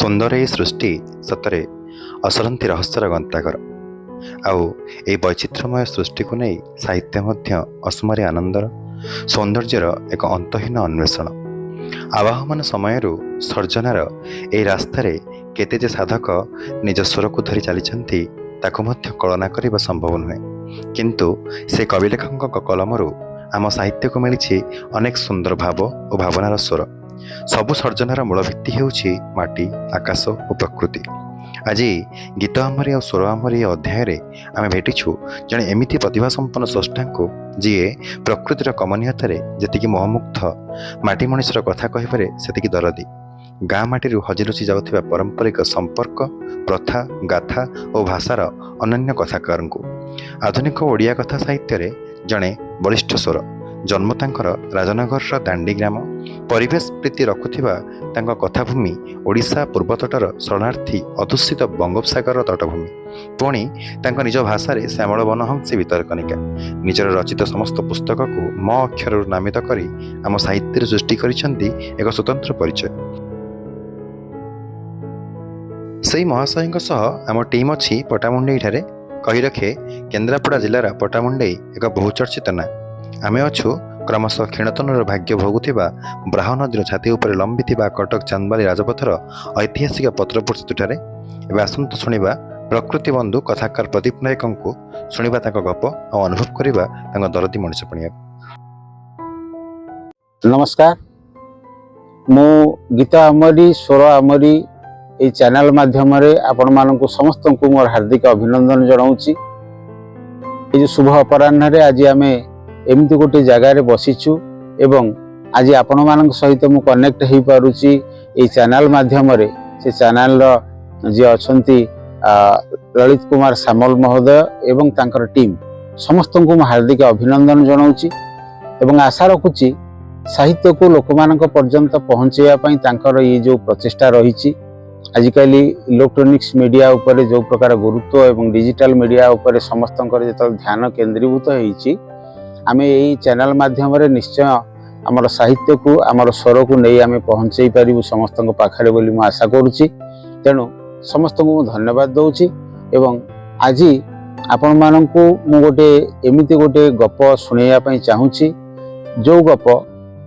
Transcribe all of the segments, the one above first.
ସୁନ୍ଦର ଏହି ସୃଷ୍ଟି ସତରେ ଅସରନ୍ତି ରହସ୍ୟର ଗନ୍ତାଘର। ଆଉ ଏହି ବୈଚିତ୍ର୍ୟମୟ ସୃଷ୍ଟିକୁ ନେଇ ସାହିତ୍ୟ ମଧ୍ୟ ଅସୀମରେ ଆନନ୍ଦର ସୌନ୍ଦର୍ଯ୍ୟର ଏକ ଅନ୍ତହୀନ ଅନ୍ୱେଷଣ। ଆବାହମାନ ସମୟରୁ ସର୍ଜନାର ଏହି ରାସ୍ତାରେ କେତେ ଯେ ସାଧକ ନିଜ ସ୍ୱରକୁ ଧରି ଚାଲିଛନ୍ତି ତାକୁ ମଧ୍ୟ କଳନା କରିବା ସମ୍ଭବ ନୁହେଁ। କିନ୍ତୁ ସେ କବିଲେଖକଙ୍କ କଲମରୁ ଆମ ସାହିତ୍ୟକୁ ମିଳିଛି ଅନେକ ସୁନ୍ଦର ଭାବ ଓ ଭାବନାର ସ୍ୱର। ସବୁ ସର୍ଜନାର ମୂଳ ଭିତ୍ତି ହେଉଛି ମାଟି, ଆକାଶ ଓ ପ୍ରକୃତି। ଆଜି ଗୀତ ଆମରି ଆଉ ସ୍ୱର ଆମରି ଏ ଅଧ୍ୟାୟରେ ଆମେ ଭେଟିଛୁ ଜଣେ ଏମିତି ପ୍ରତିଭା ସମ୍ପନ୍ନ ସ୍ରଷ୍ଟାଙ୍କୁ ଯିଏ ପ୍ରକୃତିର କମନୀୟତାରେ ଯେତିକି ମୋହମୁଗ୍ଧ, ମାଟି ମଣିଷର କଥା କହିବାରେ ସେତିକି ଦରଦୀ। ଗାଁ ମାଟିରୁ ହଜିଲୁଚି ଯାଉଥିବା ପାରମ୍ପରିକ ସମ୍ପର୍କ, ପ୍ରଥା, ଗାଥା ଓ ଭାଷାର ଅନନ୍ୟ କଥାକାରଙ୍କୁ ଆଧୁନିକ ଓଡ଼ିଆ କଥା ସାହିତ୍ୟରେ ଜଣେ ବଳିଷ୍ଠ ସ୍ୱର। ଜନ୍ମ ତାଙ୍କର ରାଜନଗରର ଦାଣ୍ଡି ଗ୍ରାମ। ପରିବେଶ ପ୍ରୀତି ରଖୁଥିବା ତାଙ୍କ କଥାଭୂମି ଓଡ଼ିଶା ପୂର୍ବତଟର ଶରଣାର୍ଥୀ ଅଧୁଷିତ ବଙ୍ଗୋପସାଗରର ତଟଭୂମି। ପୁଣି ତାଙ୍କ ନିଜ ଭାଷାରେ ଶ୍ୟାମଳ ବନହଂସୀ ଭିତରକନିକା। ନିଜର ରଚିତ ସମସ୍ତ ପୁସ୍ତକକୁ ମ ଅକ୍ଷରରୁ ନାମିତ କରି ଆମ ସାହିତ୍ୟରେ ସୃଷ୍ଟି କରିଛନ୍ତି ଏକ ସ୍ୱତନ୍ତ୍ର ପରିଚୟ। ସେହି ମହାଶୟଙ୍କ ସହ ଆମ ଟିମ୍ ଅଛି ପଟ୍ଟାମୁଣ୍ଡେଇଠାରେ। କହି ରଖେ କେନ୍ଦ୍ରାପଡ଼ା ଜିଲ୍ଲାର ପଟ୍ଟାମୁଣ୍ଡେଇ ଏକ ବହୁଚର୍ଚ୍ଚିତ ନାଁ। ଆମେ ଅଛୁ କ୍ରମଶଃ କ୍ଷୀଣତନର ଭାଗ୍ୟ ଭୋଗୁଥିବା ବ୍ରାହ ନଦୀର ଛାତି ଉପରେ ଲମ୍ବିଥିବା କଟକ ଚାନ୍ଦବାଲି ରାଜପଥର ଐତିହାସିକ ପତ୍ରପୁର ସେତୁଠାରେ। ଏବେ ଆସନ୍ତୁ ଶୁଣିବା ପ୍ରକୃତି ବନ୍ଧୁ କଥାକାର ପ୍ରଦୀପ ନାୟକଙ୍କୁ, ଶୁଣିବା ତାଙ୍କ ଗପ ଆଉ ଅନୁଭବ କରିବା ତାଙ୍କ ଦରଦୀ ମଣିଷପଣିଆକୁ। ନମସ୍କାର, ମୁଁ ଗୀତ ଆମରି ସ୍ୱର ଆମରି এই ଚ୍ୟାନେଲ ମାଧ୍ୟମରେ ଆପଣମାନଙ୍କୁ ସମସ୍ତଙ୍କୁ ମୋର ହାର୍ଦ୍ଦିକ ଅଭିନନ୍ଦନ ଜଣାଉଛି। ଏ ଯେଉଁ ଶୁଭ ଅପରାହ୍ନରେ ଆଜି ଆମେ ଏମିତି ଗୋଟେ ଜାଗାରେ ବସିଛୁ ଏବଂ ଆଜି ଆପଣମାନଙ୍କ ସହିତ ମୁଁ କନେକ୍ଟ ହେଇପାରୁଛି এই ଚ୍ୟାନେଲ ମାଧ୍ୟମରେ। ସେ ଚ୍ୟାନେଲର ଯିଏ ଅଛନ୍ତି ଲଳିତ କୁମାର ସାମଲ ମହୋଦୟ ଏବଂ ତାଙ୍କର ଟିମ୍ ସମସ୍ତଙ୍କୁ ମୁଁ ହାର୍ଦ୍ଦିକ ଅଭିନନ୍ଦନ ଜଣାଉଛି ଏବଂ ଆଶା ରଖୁଛି ସାହିତ୍ୟକୁ ଲୋକମାନଙ୍କ ପର୍ଯ୍ୟନ୍ତ ପହଞ୍ଚାଇବା ପାଇଁ ତାଙ୍କର ଏ ଯେଉଁ ପ୍ରଚେଷ୍ଟା ରହିଛି। ଆଜିକାଲି ଇଲେକ୍ଟ୍ରୋନିକ୍ସ ମିଡ଼ିଆ ଉପରେ ଯେଉଁ ପ୍ରକାର ଗୁରୁତ୍ୱ ଏବଂ ଡିଜିଟାଲ ମିଡ଼ିଆ ଉପରେ ସମସ୍ତଙ୍କର ଯେତେବେଳେ ଧ୍ୟାନ କେନ୍ଦ୍ରୀଭୂତ ହେଇଛି, ଆମେ ଏହି ଚ୍ୟାନେଲ ମାଧ୍ୟମରେ ନିଶ୍ଚୟ ଆମର ସାହିତ୍ୟକୁ, ଆମର ସ୍ୱରକୁ ନେଇ ଆମେ ପହଞ୍ଚାଇ ପାରିବୁ ସମସ୍ତଙ୍କ ପାଖରେ ବୋଲି ମୁଁ ଆଶା କରୁଛି। ତେଣୁ ସମସ୍ତଙ୍କୁ ମୁଁ ଧନ୍ୟବାଦ ଦେଉଛି ଏବଂ ଆଜି ଆପଣମାନଙ୍କୁ ମୁଁ ଏମିତି ଗୋଟେ ଗପ ଶୁଣାଇବା ପାଇଁ ଚାହୁଁଛି। ଯେଉଁ ଗପ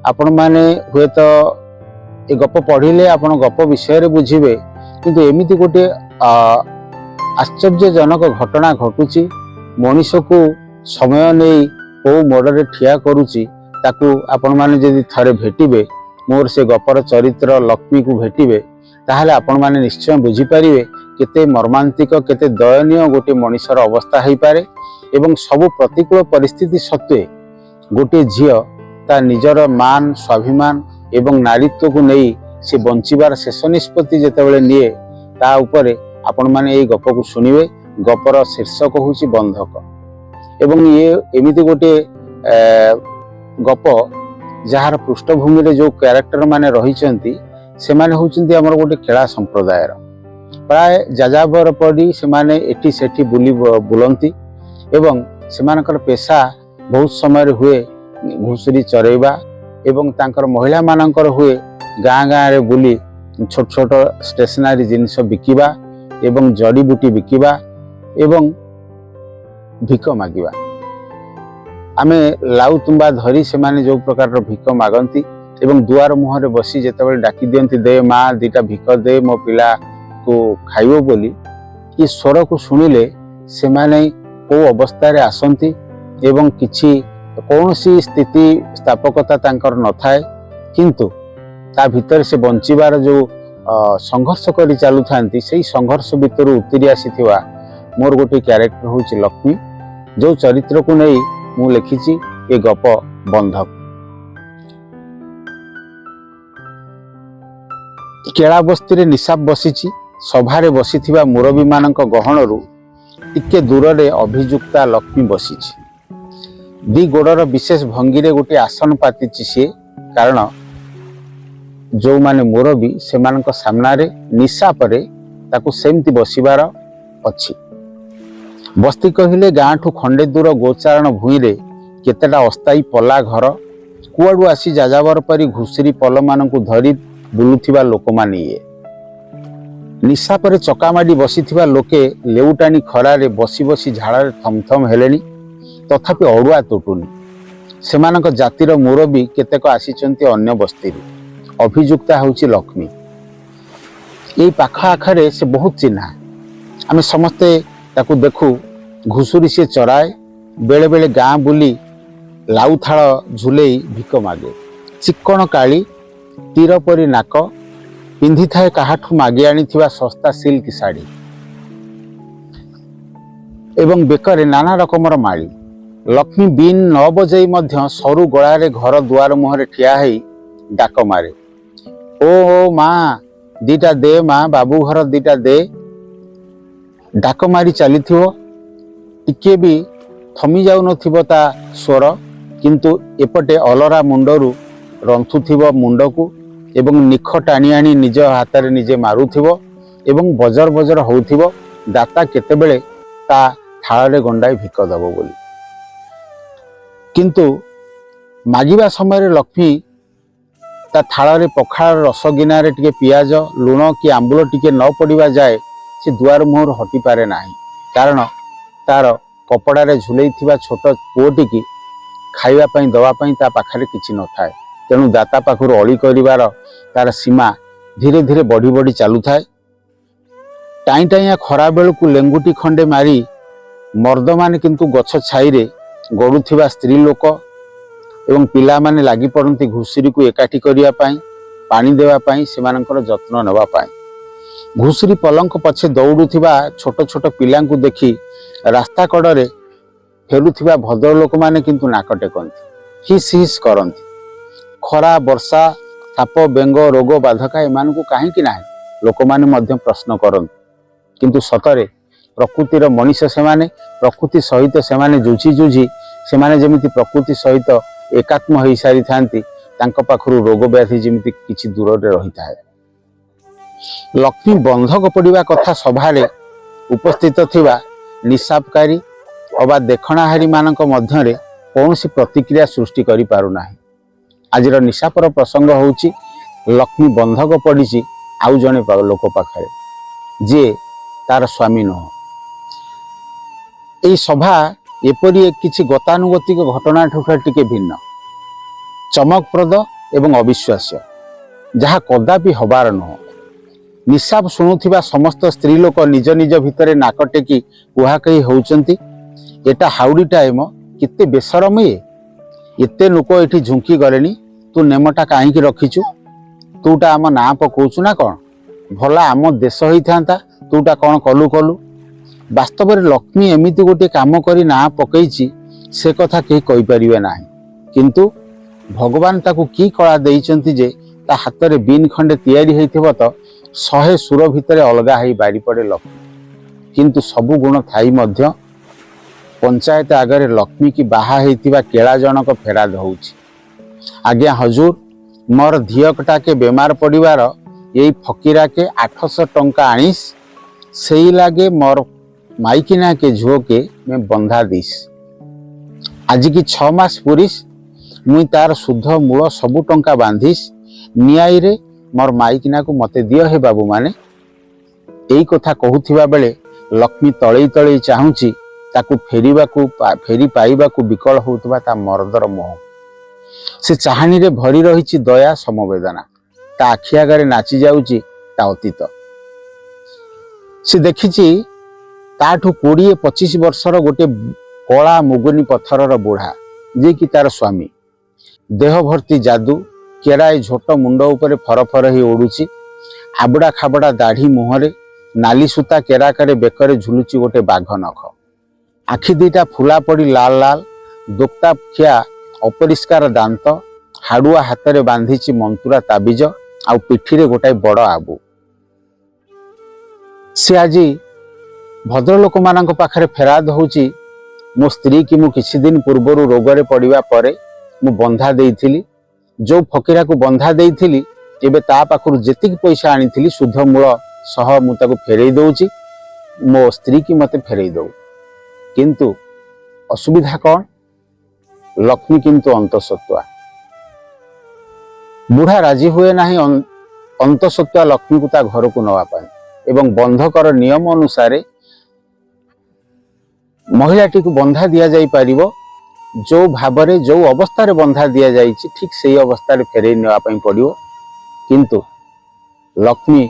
ଆପଣମାନେ ହୁଏତ ଏ ଗପ ପଢ଼ିଲେ ଆପଣ ଗପ ବିଷୟରେ ବୁଝିବେ, କିନ୍ତୁ ଏମିତି ଗୋଟେ ଆଶ୍ଚର୍ଯ୍ୟଜନକ ଘଟଣା ଘଟୁଛି। ମଣିଷକୁ ସମୟ ନେଇ କେଉଁ ମୋଡ଼ରେ ଠିଆ କରୁଛି ତାକୁ ଆପଣମାନେ ଯଦି ଥରେ ଭେଟିବେ, ମୋର ସେ ଗପର ଚରିତ୍ର ଲକ୍ଷ୍ମୀକୁ ଭେଟିବେ, ତାହେଲେ ଆପଣମାନେ ନିଶ୍ଚୟ ବୁଝିପାରିବେ କେତେ ମର୍ମାନ୍ତିକ, କେତେ ଦୟନୀୟ ଗୋଟେ ମଣିଷର ଅବସ୍ଥା ହେଇପାରେ। ଏବଂ ସବୁ ପ୍ରତିକୂଳ ପରିସ୍ଥିତି ସତ୍ତ୍ୱେ ଗୋଟିଏ ଝିଅ ତା ନିଜର ମାନ, ସ୍ୱାଭିମାନ ଏବଂ ନାରୀତ୍ୱକୁ ନେଇ ସେ ବଞ୍ଚିବାର ଶେଷ ନିଷ୍ପତ୍ତି ଯେତେବେଳେ ନିଏ, ତା ଉପରେ ଆପଣମାନେ ଏଇ ଗପକୁ ଶୁଣିବେ। ଗପର ଶୀର୍ଷକ ହେଉଛି ବନ୍ଧକ ଏବଂ ଇଏ ଏମିତି ଗୋଟେ ଗପ ଯାହାର ପୃଷ୍ଠଭୂମିରେ ଯେଉଁ କ୍ୟାରେକ୍ଟର ମାନେ ରହିଛନ୍ତି ସେମାନେ ହେଉଛନ୍ତି ଆମର ଗୋଟେ ଖେଳା ସମ୍ପ୍ରଦାୟର। ପ୍ରାୟ ଯାଯାବର ପରି ସେମାନେ ଏଠି ସେଠି ବୁଲନ୍ତି ଏବଂ ସେମାନଙ୍କର ପେଶା ବହୁତ ସମୟରେ ହୁଏ ଘୁଷୁରୀ ଚରେଇବା ଏବଂ ତାଙ୍କର ମହିଳାମାନଙ୍କର ହୁଏ ଗାଁ ଗାଁରେ ବୁଲି ଛୋଟ ଛୋଟ ଷ୍ଟେସନାରୀ ଜିନିଷ ବିକିବା ଏବଂ ଜଡ଼ିବୁଟି ବିକିବା ଏବଂ ଭିକ ମାଗିବା। ଆମେ ଲାଉ ତୁମ୍ବା ଧରି ସେମାନେ ଯେଉଁ ପ୍ରକାରର ଭିକ ମାଗନ୍ତି ଏବଂ ଦୁଆର ମୁହଁରେ ବସି ଯେତେବେଳେ ଡାକି ଦିଅନ୍ତି, ଦେ ମା ଦିଟା ଭିକ ଦେ ମୋ ପିଲାକୁ ଖାଇବ ବୋଲି, ଏ ସ୍ୱରକୁ ଶୁଣିଲେ ସେମାନେ କେଉଁ ଅବସ୍ଥାରେ ଆସନ୍ତି ଏବଂ କୌଣସି ସ୍ଥିତି ସ୍ଥାପକତା ତାଙ୍କର ନଥାଏ, କିନ୍ତୁ ତା ଭିତରେ ସେ ବଞ୍ଚିବାର ଯେଉଁ ସଂଘର୍ଷ କରି ଚାଲୁଥାନ୍ତି, ସେଇ ସଂଘର୍ଷ ଭିତରୁ ଉତରି ଆସିଥିବା ମୋର ଗୋଟିଏ କ୍ୟାରେକ୍ଟର ହେଉଛି ଲକ୍ଷ୍ମୀ, ଯେଉଁ ଚରିତ୍ରକୁ ନେଇ ମୁଁ ଲେଖିଛି ଏ ଗପ ବନ୍ଧକ। କେଳାବସ୍ତିରେ ନିଶାପ ବସିଛି। ସଭାରେ ବସିଥିବା ମୁରବୀମାନଙ୍କ ଗହଣରୁ ଟିକେ ଦୂରରେ ଅଭିଯୁକ୍ତା ଲକ୍ଷ୍ମୀ ବସିଛି। ଦି ଗୋଡ଼ର ବିଶେଷ ଭଙ୍ଗୀରେ ଗୋଟିଏ ଆସନ ପାତିଛି ସିଏ, କାରଣ ଯେଉଁମାନେ ମୁରବୀ ସେମାନଙ୍କ ସାମ୍ନାରେ ନିଶାପରେ ତାକୁ ସେମିତି ବସିବାର ଅଛି। ବସ୍ତି କହିଲେ ଗାଁଠୁ ଖଣ୍ଡେ ଦୂର ଗୋଚାରଣ ଭୂଇଁରେ କେତେଟା ଅସ୍ଥାୟୀ ପଲା ଘର, କୁଆଡ଼ୁ ଆସି ଯାଯାବର ପରି ଘୁଷୁରୀ ପଲମାନଙ୍କୁ ଧରି ବୁଲୁଥିବା ଲୋକମାନେ ଇଏ। निशा पर चकामाडी बसीथिबा लोके लेउटाणी खरारे बसी बसी झाड़े थमथम हेलेनी तथापि अड़ुआ तुटुनी सेमानक जातिर मुरबी केतेक आसीचंती अन्य बस्तीरू अभियुक्ता होउची लक्ष्मी यही पाख आखरे से बहुत चिन्हा आमे समस्ते ताकू देखू घुसुरी से चराए बेले बेले गाँ बुली लाउ थाल झुले भिक मागे चिक्कण काली तीर परी नाक पिंधि थाए काहाठू मागी आनिथिबा सस्ता सिल्क साड़ी एवं बेकरे नाना रकमर माली लक्ष्मी बीन न बजाई मध्य सरु गଳାରେ घर दुआर मुहरे ठिया हेई डाक मारे ओ माँ दीटा दे माँ बाबू घर दीटा दे डाक मारी चलीथिबो टिके भी थमी जाउ नथिबो ता स्वर किंतु एपटे अलरा मुंडरू रंथुथिबो मुंडकू एवं निख टाणी आनी निज हाथ में निजे मारुथिबो एवं बजर बजर होउथिबो दाता केतेबेले ता थाଳରେ गंडाई भिक दबो बोली किंतु मागिबा समय लक्ष्मी ता थाଳରେ पखाळ रस गिनारे टिके पियाज लुण कि आंबुल टिके न पड़िबा जाए से दुआर मुहर हटि पारे नाही कारण तार कपड़ारे झुलैथिबा छोट पुओटी खाइबा पई दवा पई ता पाखरे किछि न थाए तेणु दाता पाखर अली कर तार सीमा धीरे धीरे बढ़ी बढ़ी चलू थाए टाई टाइया खरा बेलू लेंगुटी खंडे मारी मर्द माने किंतु गछ छाई रे गड़ुथिबा स्त्री लोक एवं पिला माने लागी पड़ती घुसुरी को एकाठी करिया पाई पानी देवा पाई सेमानकर जत्न नेबा पाई घुसुरी पलंक पछे दौड़ुथिबा छोट छोट पिलांकु देखी रास्ता कड़े फेरुथिबा भद्र लोक माने किंतु नाक टेकंती हिस हिस करंती खरा वर्षा साप बेंग रोग बाधका एमान को कहीं ना लोक माने प्रश्न करते किंतु सतरे प्रकृतिर मनीष से माने प्रकृति सहित से माने जुझी जुझी से माने जमिति प्रकृति सहित एकात्म हो सारी थांती तांको पाखरु रोग व्याधि जमिति किछि दूर रे रही थाए लक्ष्मी बंधक पड़िबा कथा सभारे उपस्थित थिबा निशापकारी अबा देखणाहारी मानक मध्यरे कौनसी प्रतिक्रिया सृष्टि करि पारु नाही आज निशापर प्रसंग होउची लक्ष्मी बंधक पड़ी आउ जने लोक पाखे जे तार स्वामी नुह यही सभा एपरी एक किछि गतानुगतिक घटना टिके भिन्न चमकप्रद एवं अविश्वास्य जहाँ कदापि हबार नुह निशाप शुणुथिबा समस्त स्त्री लोक निज निज भितरे नाक टेकी कुहाकही होउचंती एटा हाउडी टाइम केते बेसरम एते लोक ये झुंकी गले तू नेमटा कहीं रखीचु तूटा आम ना पकाउचु ना कौन भला आम देश होता तूटा कौन कलु कलु वास्तव में लक्ष्मी एमती गोटे कम कर ना पकईची से कथा कहीं कहीपर ना किंतु भगवान ताकू की कला देइचंती जे ता हाथ में बीन खंडे तैयारी होइथिबो तो 100 सुर भितर अलगा हो बारी पड़े लक्ष्मी किंतु सबु गुण थाई मध्य पंचायत आगे लक्ष्मी की बाहा होइथिबा केला जनक फेराद होउची आज्ञा हजूर मोर धियकटा के बेमार पड़िबार यही फकीरा के 800 टंका आनीस से लागे मोर माइकिना के झुओ के मैं बंधा दीस आज की 6 मास पुरीस मुई तार शुद्ध मूल सबु टंका बांधिस नियाई रे मोर माइकिना को मते दियो हे बाबू माने यही कथा कहूथिबा बेले लक्ष्मी तळई तळई चाहूची ताकू फेरी पाइबाकू विकल होउतबा ता मर्दर मोह से चाहानी रे भरी रही दया समवेदना ता आखि आगे नाची जाउची ता अतीत से देखिची ताठू 20-25 वर्षर गोटे कला मुगुनी पत्थरर बुढ़ा जे कि तार स्वामी देह भर्ती जादू केराए झोट मुंड उपरे फरफर ही ओडुची आबड़ा खाबड़ा दाढ़ी मुहरे नाली सूता केराकारे बेकरे झुलुची गोटे बाघ नख आखि दीटा फुला पड़ी लाल लाल दोक्ता खिया अपरिष्कार दांत हाड़ुआ हाथ में बांधीची मंतुरा ताबिज आउ पिठी रे गोटाए बड़ आबू से आज भद्रलोक मानक पाखरे फेराद होउची मो स्त्री की मु किछि दिन पूर्वर रोगरे पड़िबा परे मु बंधा देइथिली जो फकीरा को बंधा देइथिली एबे ता पाखरु जेतिक पैसा आनीथिली शुद्ध मूल सह मु ताको फेरई दउची मो स्त्री की मते फेरई दउ किंतु असुविधा कौन लक्ष्मी किंतु अंतसत्वा बुढ़ा राजी हुए ना अंतसत्वा लक्ष्मी को ता घर को नवा पाए ଏବଂ ବନ୍ଧକର ନିୟମ ଅନୁସାରେ ମହିଳାଟିକୁ ବନ୍ଧା ଦିଆଯାଇ ପାରିବ। ଯୋଉ ଭାବରେ ଯୋଉ ଅବସ୍ଥାରେ ବନ୍ଧା ଦିଆଯାଇଛି ଠିକ୍ ସେଇ ଅବସ୍ଥାରେ ଫେରେଇ ନେବା ପାଇଁ ପଡ଼ିବ। କିନ୍ତୁ ଲକ୍ଷ୍ମୀ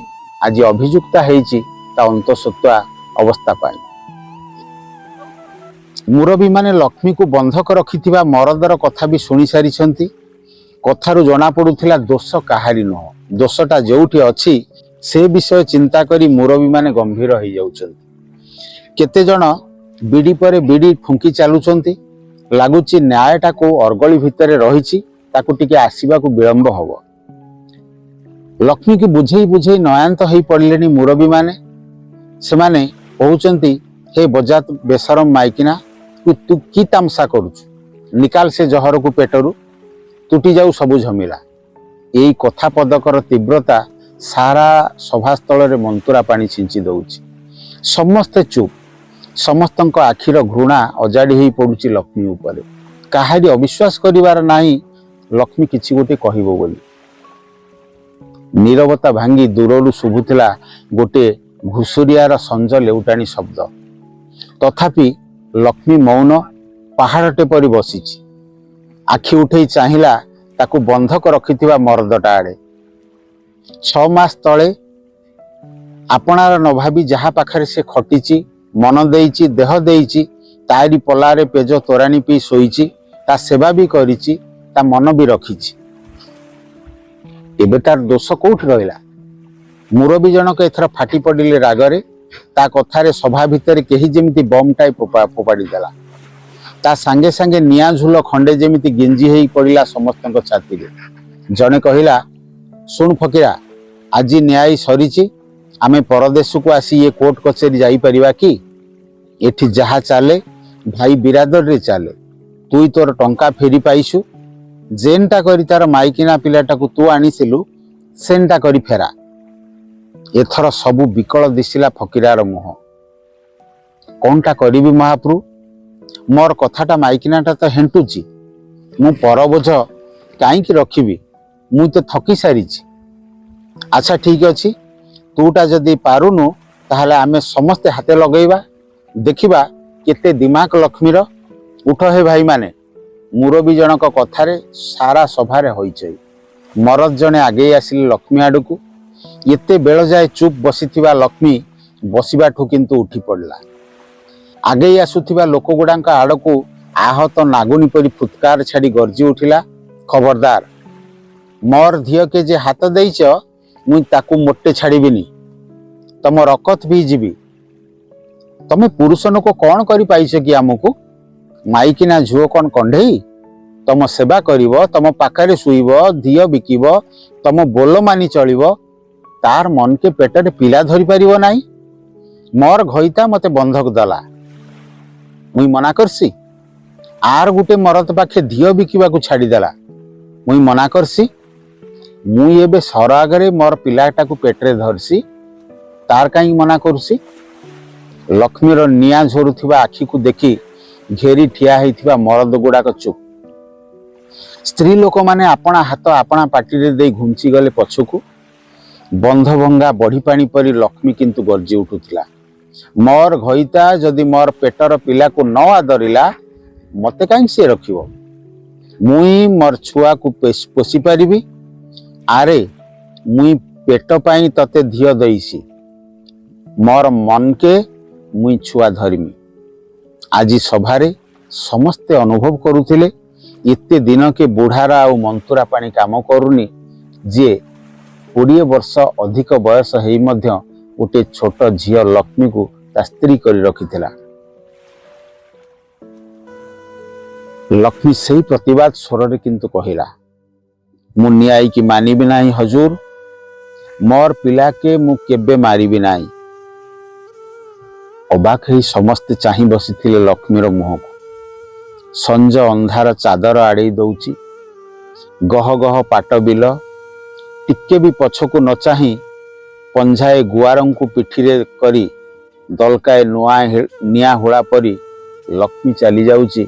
ଆଜି ଅଭିଯୁକ୍ତା ହେଇଛି ତା ଅନ୍ତଃସତ୍ତ୍ୱା ଅବସ୍ଥା ପାଇଁ। ମୁରବୀମାନେ ଲକ୍ଷ୍ମୀକୁ ବନ୍ଧକ ରଖିଥିବା ମରଦର କଥା ବି ଶୁଣି ସାରିଛନ୍ତି। କଥାରୁ ଜଣାପଡ଼ୁଥିଲା ଦୋଷ କାହାରି ନୁହଁ, ଦୋଷଟା ଯେଉଁଠି ଅଛି ସେ ବିଷୟ ଚିନ୍ତା କରି ମୁରବୀମାନେ ଗମ୍ଭୀର ହେଇଯାଉଛନ୍ତି। କେତେଜଣ ବିଡ଼ି ପରେ ବିଡ଼ି ଫୁଙ୍କି ଚାଲୁଛନ୍ତି। ଲାଗୁଛି ନ୍ୟାୟଟା କୋଉ ଅର୍ଗଳି ଭିତରେ ରହିଛି, ତାକୁ ଟିକେ ଆସିବାକୁ ବିଳମ୍ବ ହବ। ଲକ୍ଷ୍ମୀକୁ ବୁଝେଇ ବୁଝେଇ ନୟାନ୍ତ ହେଇ ପଡ଼ିଲେଣି ମୁରବୀମାନେ। ସେମାନେ କହୁଛନ୍ତି, ହେ ବଜାତ ବେଶରମ ମାଇକିନା, ତୁ କି ତାମସା କରୁଛୁ? ନିକାଲ ସେ ଜହରକୁ ପେଟରୁ, ତୁଟି ଯାଉ ସବୁ ଝମିଲା। ଏଇ କଥା ପଦକର ତୀବ୍ରତା ସାରା ସଭାସ୍ଥଳରେ ମନ୍ତୁରା ପାଣି ଛିଞ୍ଚି ଦଉଛି। ସମସ୍ତେ ଚୁପ୍। ସମସ୍ତଙ୍କ ଆଖିର ଘୃଣା ଅଜାଡ଼ି ହେଇ ପଡ଼ୁଛି ଲକ୍ଷ୍ମୀ ଉପରେ। କାହାରି ଅବିଶ୍ୱାସ କରିବାର ନାହିଁ ଲକ୍ଷ୍ମୀ କିଛି ଗୋଟେ କହିବ ବୋଲି। ନୀରବତା ଭାଙ୍ଗି ଦୂରରୁ ଶୁଭୁଥିଲା ଗୋଟେ ଘୁଷୁରିଆର ସଞ୍ଜ ଲେଉଟାଣି ଶବ୍ଦ। ତଥାପି ଲକ୍ଷ୍ମୀ ମୌନ ପାହାଡ଼ଟେ ପରି ବସିଛି। ଆଖି ଉଠେଇ ଚାହିଁଲା ତାକୁ ବନ୍ଧକ ରଖିଥିବା ମରଦଟା ଆଡ଼େ। 6 ମାସ ତଳେ ଆପଣାର ନ ଭାବି ଯାହା ପାଖରେ ସେ ଖଟିଛି, ମନ ଦେଇଛି, ଦେହ ଦେଇଛି, ତାରି ପଲାରେ ପେଜ ତୋରାଣି ପିଇ ଶୋଇଛି, ତା ସେବା ବି କରିଛି, ତା ମନ ବି ରଖିଛି। ଏବେ ତାର ଦୋଷ କୋଉଠି ରହିଲା? ମୁରବୀ ଜଣକ ଏଥର ଫାଟି ପଡ଼ିଲେ ରାଗରେ। ତା କଥାରେ ସଭା ଭିତରେ କେହି ଯେମିତି ବମ୍ଟାଏ ଫୋପାଡ଼ି ଦେଲା। ତା ସାଙ୍ଗେ ସାଙ୍ଗେ ନିଆଁ ଝୁଲ ଖଣ୍ଡେ ଯେମିତି ଗେଞ୍ଜି ହେଇ ପଡ଼ିଲା ସମସ୍ତଙ୍କ ଛାତିରେ। ଜଣେ କହିଲା, ଶୁଣ ଫକୀରା, ଆଜି ନ୍ୟାୟ ସରିଛି, ଆମେ ପରଦେଶକୁ ଆସି ଏ କୋର୍ଟ କଚେରୀ ଯାଇପାରିବା କି? ଏଠି ଯାହା ଚାଲେ ଭାଇ ବିରାଦରରେ ଚାଲେ। ତୁଇ ତୋର ଟଙ୍କା ଫେରି ପାଇଛୁ, ଯେନ୍ଟା କରି ତାର ମାଇକିନା ପିଲାଟାକୁ ତୁ ଆଣିଥିଲୁ ସେନ୍ଟା କରି ଫେରା। ଏଥର ସବୁ ବିକଳ ଦିଶିଲା ଫକୀରାର ମୁହଁ। କଣଟା କରିବି ମହାପ୍ରଭୁ? ମୋର କଥାଟା ମାଇକିନାଟା ତ ହେଣ୍ଟୁଛି, ମୁଁ ପରବୋଝ କାହିଁକି ରଖିବି? ମୁଁ ତ ଥକି ସାରିଛି। ଆଚ୍ଛା ଠିକ୍ ଅଛି, ତୁଟା ଯଦି ପାରୁନୁ ତାହେଲେ ଆମେ ସମସ୍ତେ ହାତେ ଲଗେଇବା, ଦେଖିବା କେତେ ଦିମାକ ଲକ୍ଷ୍ମୀର। ଉଠ ହେ ଭାଇମାନେ। ମୁରବୀ ଜଣକ କଥାରେ ସାରା ସଭାରେ ହଇଚଇ। ମରଦ ଜଣେ ଆଗେଇ ଆସିଲେ ଲକ୍ଷ୍ମୀ ଆଡ଼କୁ। ଏତେ ବେଳ ଯାଏ ଚୁପ୍ ବସିଥିବା ଲକ୍ଷ୍ମୀ ବସିବାଠୁ କିନ୍ତୁ ଉଠି ପଡ଼ିଲା। ଆଗେଇ ଆସୁଥିବା ଲୋକଗୁଡ଼ାଙ୍କ ଆଡ଼କୁ ଆହତ ନାଗୁଣୀ ପରି ଫୁତ୍କାର ଛାଡ଼ି ଗର୍ଜି ଉଠିଲା, ଖବରଦାର, ମୋର ଝିଅକେ ଯେ ହାତ ଦେଇଛ ମୁଇଁ ତାକୁ ମୋଟେ ଛାଡ଼ିବିନି, ତମ ରକତ ବି ଯିବି। ତମେ ପୁରୁଷ ଲୋକ କଣ କରି ପାଇଛ କି ଆମକୁ? ମାଇକିନା ଝୁଅ କଣ କଣ୍ଢେଇ? ତମ ସେବା କରିବ, ତମ ପାଖରେ ଶୋଇବ, ଧିଅ ବିକିବ, ତମ ବୋଲ ମାନି ଚଳିବ, ତାର ମନକେ ପେଟରେ ପିଲା ଧରି ପାରିବ ନାହିଁ? ମୋର ଘଇତା ମତେ ବନ୍ଧକ ଦେଲା, ମୁଇଁ ମନା କରସି? ଆର ଗୋଟେ ମରଦ ପାଖେ ଧିଅ ବିକିବାକୁ ଛାଡ଼ିଦେଲା, ମୁଇଁ ମନା କରସି? ମୁଇଁ ଏବେ ସର ଆଗରେ ମୋର ପିଲାଟାକୁ ପେଟରେ ଧରସି, ତାର କାହିଁକି ମନା କରୁସି? ଲକ୍ଷ୍ମୀର ନିଆଁ ଝରୁଥିବା ଆଖିକୁ ଦେଖି ଘେରି ଠିଆ ହେଇଥିବା ମରଦ ଗୁଡ଼ାକ ଚୁପ୍। ସ୍ତ୍ରୀ ଲୋକମାନେ ଆପଣା ହାତ ଆପଣା ପାଟିରେ ଦେଇ ଘୁଞ୍ଚି ଗଲେ ପଛକୁ। ବନ୍ଧଭଙ୍ଗା ବଢ଼ି ପାଣି ପରି ଲକ୍ଷ୍ମୀ କିନ୍ତୁ ଗର୍ଜି ଉଠୁଥିଲା, ମୋର ଘଇତା ଯଦି ମୋର ପେଟର ପିଲାକୁ ନ ଆଦରିଲା ମତେ କାହିଁକି ସିଏ ରଖିବ? ମୁଇଁ ମୋର ଛୁଆକୁ ପୋଷି ପାରିବି। ଆରେ ମୁଇଁ ପେଟ ପାଇଁ ତତେ ଧିଅ ଦେଇସି, ମୋର ମନକେ ମୁଇଁ ଛୁଆ ଧରିମି। ଆଜି ସଭାରେ ସମସ୍ତେ ଅନୁଭବ କରୁଥିଲେ ଏତେ ଦିନକେ ବୁଢ଼ାର ଆଉ ମନ୍ତୁରା ପାଣି କାମ କରୁନି, ଯିଏ 20 ବର୍ଷ ଅଧିକ ବୟସ ହେଇ ମଧ୍ୟ ଗୋଟେ ଛୋଟ ଝିଅ ଲକ୍ଷ୍ମୀକୁ ତା ସ୍ତ୍ରୀ କରି ରଖିଥିଲା। ଲକ୍ଷ୍ମୀ ସେଇ ପ୍ରତିବାଦ ସ୍ୱରରେ କିନ୍ତୁ କହିଲା, ମୁଁ ନ୍ୟାୟକି ମାନିବି ନାହିଁ ହଜୁର, ମୋର ପିଲାକେ ମୁଁ କେବେ ମାରିବି ନାହିଁ। ଅବାକ ହେଇ ସମସ୍ତେ ଚାହିଁ ବସିଥିଲେ ଲକ୍ଷ୍ମୀର ମୁହଁକୁ। ସଞ୍ଜ ଅନ୍ଧାର ଚାଦର ଆଡ଼େଇ ଦଉଛି। ଗହ ଗହ ପାଟ ବିଲ। ଟିକେ ବି ପଛକୁ ନ ଚାହିଁ ପଞ୍ଝାଏ ଗୁଆରଙ୍କୁ ପିଠିରେ କରି ଦଲକାଏ ନିଆଁ ହୁଳା ପରି ଲକ୍ଷ୍ମୀ ଚାଲି ଯାଉଛି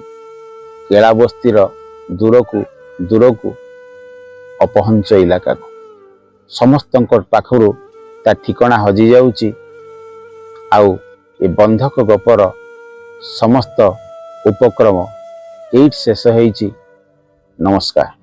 କେଳାବସ୍ତିର ଦୂରକୁ ଦୂରକୁ ଅପହଞ୍ଚ ଇଲାକାକୁ। ସମସ୍ତଙ୍କ ପାଖରୁ ତା ଠିକଣା ହଜି ଯାଉଛି। ଆଉ ଏ ବନ୍ଧକ ଗପର ସମସ୍ତ ଉପକ୍ରମ ଏଇଠି ଶେଷ ହେଇଛି। ନମସ୍କାର।